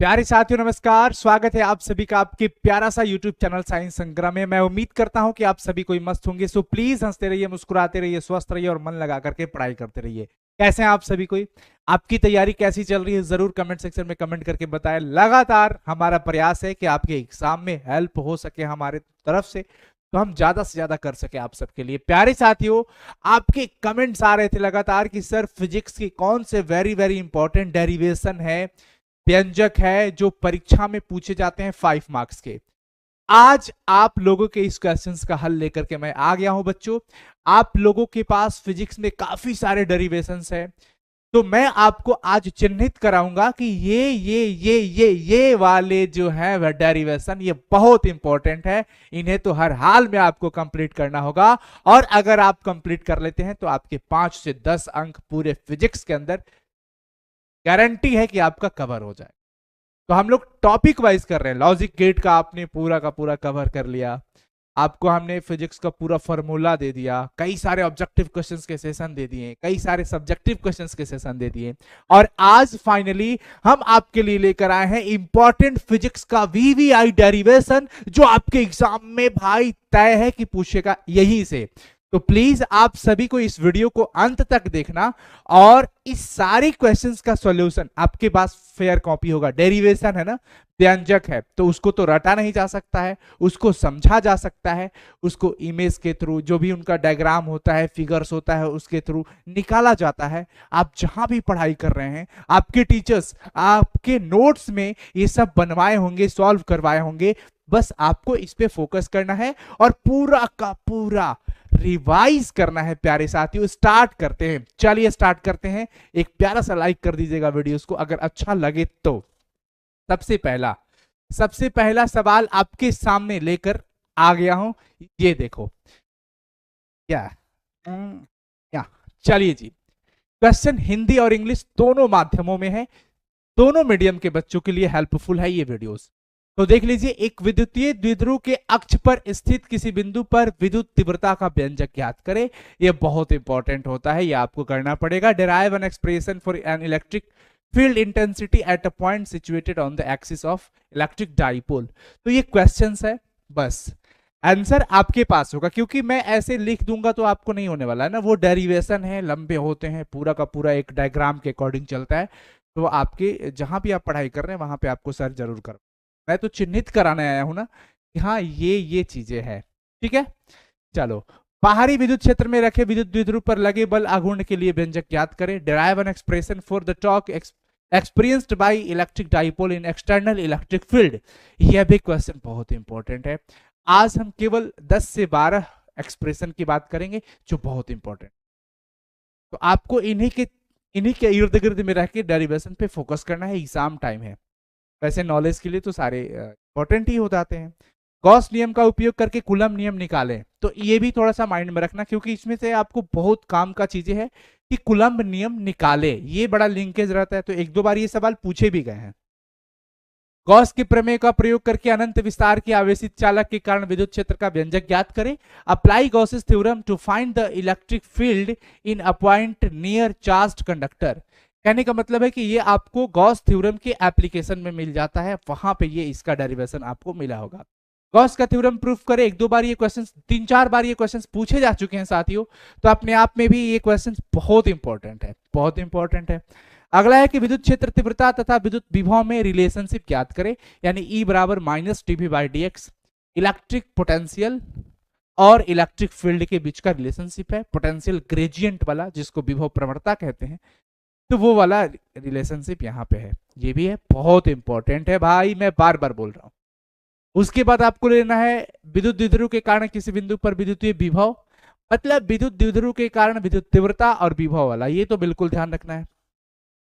प्यारे साथियों नमस्कार। स्वागत है आप सभी का आपके प्यारा सा YouTube चैनल साइंस संग्राम में। मैं उम्मीद करता हूं कि आप सभी कोई मस्त होंगे। सो प्लीज हंसते रहिए, मुस्कुराते रहिए, स्वस्थ रहिए और मन लगा करके पढ़ाई करते रहिए। कैसे हैं आप सभी कोई? आपकी तैयारी कैसी चल रही है जरूर कमेंट सेक्शन में कमेंट करके बताएं। लगातार हमारा प्रयास है कि आपके एग्जाम में हेल्प हो सके हमारे तरफ से, तो हम ज्यादा से ज्यादा कर सके आप सबके लिए। प्यारे साथियों, आपके कमेंट्स आ रहे थे लगातार कि सर फिजिक्स की कौन से वेरी वेरी इंपॉर्टेंट डेरिवेशन है, व्यंजक है जो परीक्षा में पूछे जाते हैं 5 मार्क्स के। आज आप लोगों के इस क्वेश्चंस का हल लेकर के मैं आ गया हूं बच्चों। आप लोगों के पास फिजिक्स में काफी सारे डेरिवेशंस हैं, तो मैं आपको आज चिन्हित कराऊंगा कि ये वाले जो है वह डेरिवेशन ये बहुत इंपॉर्टेंट है। इन्हें तो हर हाल में आपको कंप्लीट करना होगा, और अगर आप कंप्लीट कर लेते हैं तो आपके 5 से 10 अंक पूरे फिजिक्स के अंदर गारंटी है कि आपका कवर हो जाए। तो हम लोग टॉपिक वाइज कर रहे हैं। लॉजिक गेट का आपने पूरा का पूरा कवर कर लिया, आपको हमने फिजिक्स का पूरा फॉर्मूला दे दिया, कई सारे ऑब्जेक्टिव क्वेश्चंस के सेशन दे दिए, कई सारे सब्जेक्टिव क्वेश्चंस के सेशन दे दिए, और आज फाइनली हम आपके लिए लेकर आए हैं इंपॉर्टेंट फिजिक्स का वीवीआई डेरिवेशन, जो आपके एग्जाम में भाई तय है कि पूछेगा यहीं से। तो प्लीज आप सभी को इस वीडियो को अंत तक देखना, और इस सारे क्वेश्चंस का सॉल्यूशन आपके पास फेयर कॉपी होगा। डेरिवेशन है ना, व्यंजक है, तो उसको तो रटा नहीं जा सकता है, उसको समझा जा सकता है, उसको इमेज के थ्रू, जो भी उनका डायग्राम होता है, फिगर्स होता है, उसके थ्रू निकाला जाता है। आप जहां भी पढ़ाई कर रहे हैं, आपके टीचर्स आपके नोट्स में ये सब बनवाए होंगे, सॉल्व करवाए होंगे। बस आपको इस पे फोकस करना है और पूरा का पूरा रिवाइज करना है। प्यारे साथियों, स्टार्ट करते हैं। चलिए स्टार्ट करते हैं। एक प्यारा सा लाइक कर दीजिएगा वीडियोस को अगर अच्छा लगे तो। सबसे पहला सवाल आपके सामने लेकर आ गया हूं, ये देखो क्या क्या। चलिए जी, क्वेश्चन हिंदी और इंग्लिश दोनों माध्यमों में है, दोनों मीडियम के बच्चों के लिए हेल्पफुल है ये वीडियोस। तो देख लीजिए, एक विद्युतीय द्विध्रुव के अक्ष पर स्थित किसी बिंदु पर विद्युत तीव्रता का व्यंजक ज्ञात करें। यह बहुत इंपॉर्टेंट होता है, यह आपको करना पड़ेगा। Derive N expression for an electric field intensity at a point situated on the axis of electric dipole. तो ये क्वेश्चंस है, बस आंसर आपके पास होगा, क्योंकि मैं ऐसे लिख दूंगा तो आपको नहीं होने वाला है ना। वो डेरिवेशन है, लंबे होते हैं, पूरा का पूरा एक डायग्राम के अकॉर्डिंग चलता है। तो आपके जहां भी आप पढ़ाई कर रहे हैं वहां पे आपको सर जरूर कर, मैं तो चिन्हित कराने आया हूं ना कि हाँ ये चीजें हैं। ठीक है, चलो। बाहरी विद्युत क्षेत्र में रखे विद्युत द्विध्रुव पर लगे बल आघूर्ण के लिए व्यंजक ज्ञात करें। Derive N expression for the torque experienced by electric dipole in external electric field. यह भी क्वेश्चन बहुत इंपॉर्टेंट है। आज हम केवल 10 से 12 एक्सप्रेशन की बात करेंगे जो बहुत इंपॉर्टेंट। तो आपको इन्हीं के इर्द गिर्द में रह के डेरिवेशन पे फोकस करना है, एग्जाम टाइम है। वैसे नॉलेज के लिए तो सारे इंपॉर्टेंट ही हो जाते हैं। गॉस नियम का उपयोग करके कूलम नियम निकालें। तो ये भी थोड़ा सा माइंड में रखना, क्योंकि इसमें से आपको बहुत काम का चीजें हैं कि कूलम नियम निकाले, ये बड़ा लिंकेज रहता है। तो एक दो बार ये सवाल पूछे भी गए हैं। गॉस के प्रमेय का प्रयोग करके अनंत विस्तार के आवेशित चालक के कारण विद्युत क्षेत्र का व्यंजक ज्ञात करें। Apply Gauss's theorem to find the electric field in a point near charged conductor. कहने का मतलब है कि ये आपको गॉस थ्योरम के एप्लीकेशन में मिल जाता है, वहां पे ये इसका डेरिवेशन आपको मिला होगा। गॉस का थ्योरम प्रूफ करें। एक दो बार ये क्वेश्चन, 3-4 बार ये क्वेश्चन पूछे जा चुके हैं साथियों, तो अपने आप में भी ये क्वेश्चन बहुत इंपॉर्टेंट है, बहुत इंपॉर्टेंट है। अगला है कि विद्युत क्षेत्र तीव्रता तथा विद्युत विभव में रिलेशनशिप ज्ञात करें, यानी E बराबर माइनस dV/dx। इलेक्ट्रिक पोटेंशियल और इलेक्ट्रिक फील्ड के बीच का रिलेशनशिप है, पोटेंशियल ग्रेडियंट वाला, जिसको विभव प्रवणता कहते हैं। तो वो वाला रिलेशनशिप यहाँ पे है, ये भी है, बहुत इंपॉर्टेंट है भाई, मैं बार बार बोल रहा हूं। उसके बाद आपको लेना है विद्युत द्विध्रुव के कारण किसी बिंदु पर विद्युतीय विभव, मतलब विद्युत द्विध्रुव के कारण विद्युत तीव्रता और विभव वाला, ये तो बिल्कुल ध्यान रखना है।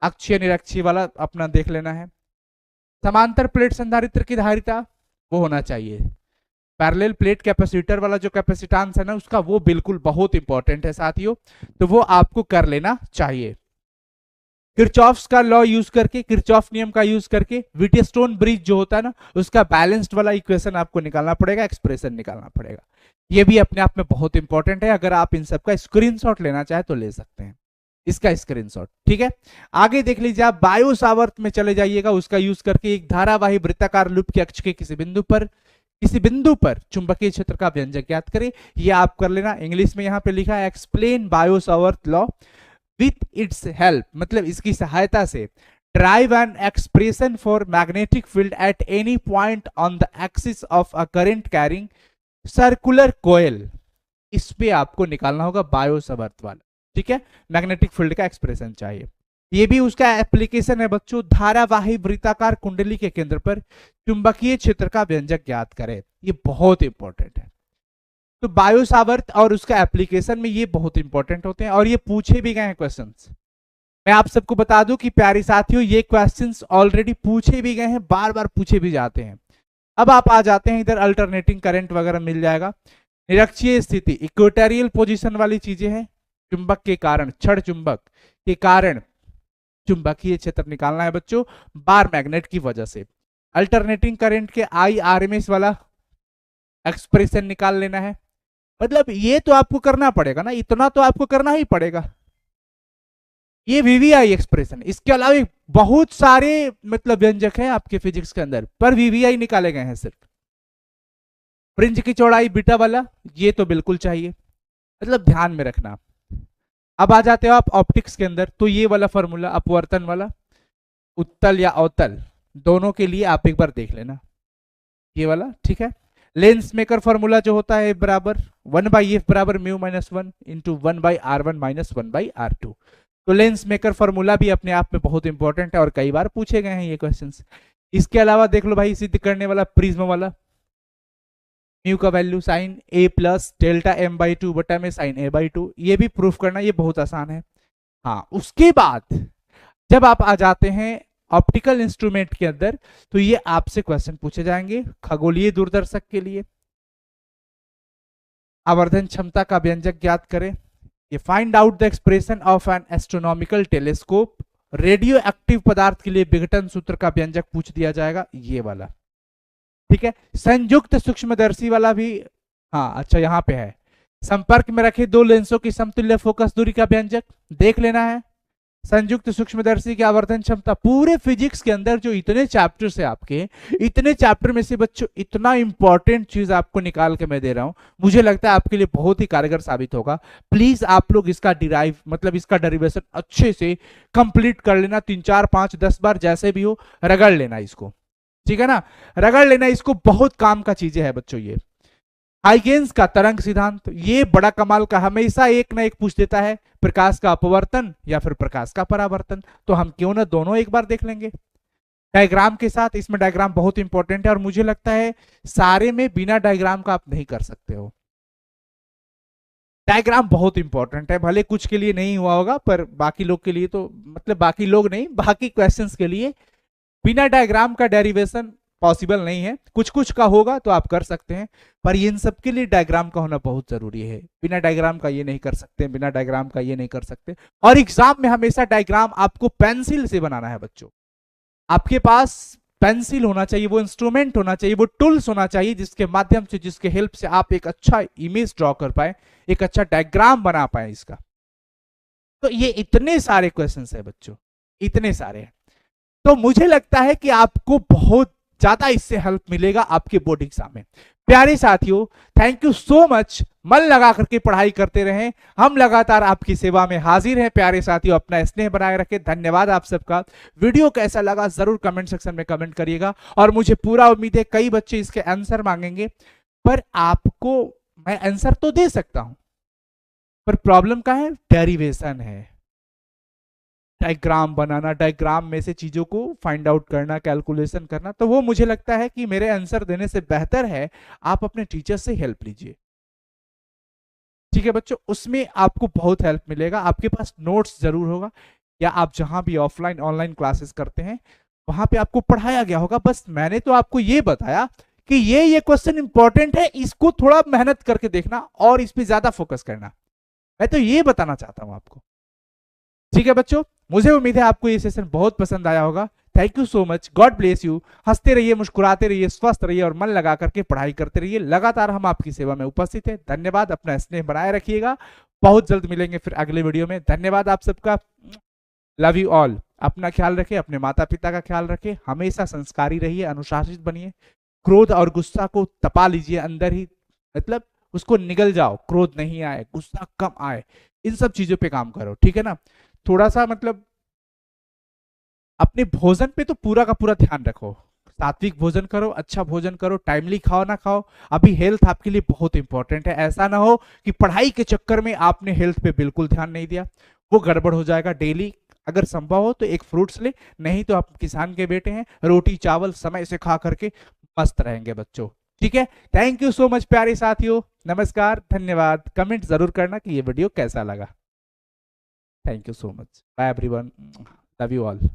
अक्षीय निरक्षीय वाला अपना देख लेना है। समांतर प्लेट संधारित्र की धारिता वो होना चाहिए। पैरेलल प्लेट कैपेसिटर वाला जो कैपेसिटेंस है ना उसका, वो बिल्कुल बहुत इंपॉर्टेंट है साथियों, तो वो आपको कर लेना चाहिए। किरचॉफ्स का लॉ यूज करके, किरचॉफ नियम का यूज करके व्हीटस्टोन ब्रिज जो होता है ना उसका बैलेंस्ड वाला इक्वेशन आपको निकालना पड़ेगा, एक्सप्रेशन निकालना पड़ेगा। ये भी अपने आप में बहुत इंपॉर्टेंट है, अगर आप इन सब का स्क्रीनशॉट लेना चाहे तो ले सकते हैं। इसका स्क्रीनशॉट। ठीक है, आगे देख लीजिए आप, बायो सावर्त में चले जाइएगा, उसका यूज करके एक धारावाही वृत्ताकार लूप के अक्ष के किसी बिंदु पर चुंबकीय क्षेत्र का व्यंजक ज्ञात करें। ये आप कर लेना। इंग्लिश में यहाँ पे लिखा है explain Biot Savart law with its help, मतलब इसकी सहायता से derive an expression for magnetic field at any point on the axis of a current carrying circular coil. इस पे आपको निकालना होगा बायो सावर्त वाला। ठीक है, मैग्नेटिक फील्ड का एक्सप्रेशन चाहिए। ये भी उसका एप्लीकेशन है बच्चों, धारावाही वृत्ताकार कुंडली के केंद्र पर चुंबकीय क्षेत्र का व्यंजक ज्ञात करें। ये बहुत इंपॉर्टेंट है। तो बायो सावर्त और उसका एप्लीकेशन में ये बहुत इंपॉर्टेंट होते हैं और ये पूछे भी गए हैं क्वेश्चंस। मैं आप सबको बता दूं कि प्यारे साथियों, ये क्वेश्चंस ऑलरेडी पूछे भी गए हैं, बार बार पूछे भी जाते हैं। अब आप आ जाते हैं इधर, अल्टरनेटिंग करंट वगैरह मिल जाएगा। निरक्षीय स्थिति, इक्वेटोरियल पोजीशन वाली चीजें हैं। चुंबक के कारण, क्षण चुंबक के कारण चुंबकीय क्षेत्र निकालना है बच्चों, बार मैग्नेट की वजह से। अल्टरनेटिंग करंट के IRMS वाला एक्सप्रेशन निकाल लेना है। मतलब ये तो आपको करना पड़ेगा ना, इतना तो आपको करना ही पड़ेगा। ये VVI एक्सप्रेशन, इसके अलावा बहुत सारे मतलब व्यंजक हैं आपके फिजिक्स के अंदर, पर VVI निकाले गए हैं सिर्फ। फ्रिंज की चौड़ाई बीटा वाला, ये तो बिल्कुल चाहिए, मतलब ध्यान में रखना। अब आ जाते हो आप ऑप्टिक्स के अंदर, तो ये वाला फॉर्मूला अपवर्तन वाला, उत्तल या अवतल दोनों के लिए आप एक बार देख लेना, ये वाला। ठीक है, लेंस मेकर फॉर्मूला जो होता है बराबर 1/f बराबर mu minus 1 into 1/r1 minus 1/r2। तो लेंस मेकर फॉर्मूला भी अपने आप में बहुत इंपॉर्टेंट है और कई बार पूछे गए हैं ये क्वेश्चंस। इसके अलावा देख लो भाई, सिद्ध करने वाला प्रिज्म वाला, म्यू का value sine a plus delta m/2 बटा में साइन a/2, ये भी प्रूफ करना, ये बहुत आसान है। हाँ, उसके बाद जब आप आ जाते हैं ऑप्टिकल इंस्ट्रूमेंट के अंदर, तो ये आपसे क्वेश्चन पूछे जाएंगे खगोलीय दूरदर्शक के लिए। आवर्धन क्षमता का व्यंजक ज्ञात करें। ये find out the expression of N astronomical telescope. Radio active पदार्थ के लिए विघटन सूत्र का व्यंजक पूछ दिया जाएगा, ये वाला। ठीक है, संयुक्त सूक्ष्मदर्शी वाला भी, हाँ अच्छा यहाँ पे है, संपर्क में रखे दो लेंसों की समतुल्य फोकस दूरी का व्यंजक देख लेना है। संयुक्त सूक्ष्मदर्शी की आवर्धन क्षमता, पूरे फिजिक्स के अंदर जो इतने चैप्टर्स है आपके, इतने चैप्टर में से बच्चों इतना इंपॉर्टेंट चीज आपको निकाल के मैं दे रहा हूं, मुझे लगता है आपके लिए बहुत ही कारगर साबित होगा। प्लीज आप लोग इसका डिराइव मतलब इसका डेरिवेशन अच्छे से कंप्लीट कर लेना, 3 4 5 10 बार जैसे भी हो रगड़ लेना इसको। ठीक है ना, रगड़ लेना इसको, बहुत काम का चीजें है बच्चों ये। हाइगेंस का तरंग सिद्धांत, ये बड़ा कमाल का, हमेशा एक ना एक पूछ देता है, प्रकाश का अपवर्तन या फिर प्रकाश का परावर्तन, तो हम क्यों ना दोनों एक बार देख लेंगे डायग्राम के साथ। इसमें डायग्राम बहुत इंपॉर्टेंट है और मुझे लगता है सारे में बिना डायग्राम का आप नहीं कर सकते हो। डायग्राम बहुत इंपॉर्टेंट है, भले कुछ के लिए नहीं हुआ होगा पर बाकी लोग के लिए तो, मतलब बाकी लोग नहीं, बाकी क्वेश्चंस के लिए बिना डायग्राम का डेरिवेशन पॉसिबल नहीं है। कुछ कुछ का होगा तो आप कर सकते हैं, पर इन सब के लिए डायग्राम का होना बहुत जरूरी है। बिना डायग्राम का ये नहीं कर सकते, बिना डायग्राम का ये नहीं कर सकते। और एग्जाम में हमेशा डायग्राम आपको पेंसिल से बनाना है बच्चों। आपके पास पेंसिल होना चाहिए, वो इंस्ट्रूमेंट होना चाहिए, वो टूल्स होना चाहिए जिसके माध्यम से, जिसके हेल्प से आप एक अच्छा इमेज ड्रॉ कर पाए, एक अच्छा डायग्राम बना पाए इसका। तो ये इतने सारे क्वेश्चन है बच्चों, इतने सारे हैं। तो मुझे लगता है कि आपको बहुत ज्यादा इससे हेल्प मिलेगा आपके बोर्ड एग्जाम में। प्यारे साथियों, थैंक यू सो मच, मन लगा करके पढ़ाई करते रहें, हम लगातार आपकी सेवा में हाजिर हैं। प्यारे साथियों, अपना स्नेह बनाए रखें। धन्यवाद आप सबका। वीडियो कैसा लगा जरूर कमेंट सेक्शन में कमेंट करिएगा और मुझे पूरा उम्मीद है कई बच्चे इसके आंसर मांगेंगे, पर आपको मैं आंसर तो दे सकता हूं, पर प्रॉब्लम का है, डेरिवेशन है, डायग्राम बनाना, डायग्राम में से चीजों को फाइंड आउट करना, कैलकुलेशन करना। तो वो मुझे लगता है कि मेरे आंसर देने से बेहतर है आप अपने टीचर से हेल्प लीजिए। ठीक है बच्चों, उसमें आपको बहुत हेल्प मिलेगा। आपके पास नोट्स जरूर होगा, या आप जहां भी ऑफलाइन ऑनलाइन क्लासेस करते हैं वहां पे आपको पढ़ाया गया होगा। बस मैंने तो आपको ये बताया कि ये क्वेश्चन इंपॉर्टेंट है, इसको थोड़ा मेहनत करके देखना और इस पर ज्यादा फोकस करना। मैं तो ये बताना चाहता हूं आपको। ठीक है बच्चों, मुझे उम्मीद है आपको ये सेशन बहुत पसंद आया होगा। Thank you so much, God bless you. हंसते रहिए, मुस्कुराते रहिए, स्वस्थ रहिए और मन लगा करके पढ़ाई करते रहिए। लगातार हम आपकी सेवा में उपस्थित हैं। धन्यवाद, अपना स्नेह बनाए रखिएगा। बहुत जल्द मिलेंगे फिर अगले वीडियो में। धन्यवाद आप सबका, लव यू ऑल। अपना ख्याल रखें, अपने माता पिता का ख्याल रखें, हमेशा संस्कारी रहिए, अनुशासित बनिए, क्रोध और गुस्सा को तपा लीजिए अंदर ही, मतलब उसको निगल जाओ, क्रोध नहीं आए, गुस्सा कम आए, इन सब चीजों पे काम करो, ठीक है ना। थोड़ा सा मतलब अपने भोजन पे तो पूरा का पूरा ध्यान रखो, सात्विक भोजन करो, अच्छा भोजन करो, टाइमली खाओ ना खाओ। अभी हेल्थ आपके लिए बहुत इंपॉर्टेंट है, ऐसा ना हो कि पढ़ाई के चक्कर में आपने हेल्थ पे बिल्कुल ध्यान नहीं दिया, वो गड़बड़ हो जाएगा। डेली अगर संभव हो तो एक फ्रूट्स ले, नहीं तो आप किसान के बेटे हैं, रोटी चावल समय से खा करके मस्त रहेंगे बच्चों, ठीक है। थैंक यू सो मच प्यारे साथियों, नमस्कार, धन्यवाद। कमेंट जरूर करना कि ये वीडियो कैसा लगा। Thank you so much, bye everyone, love you all.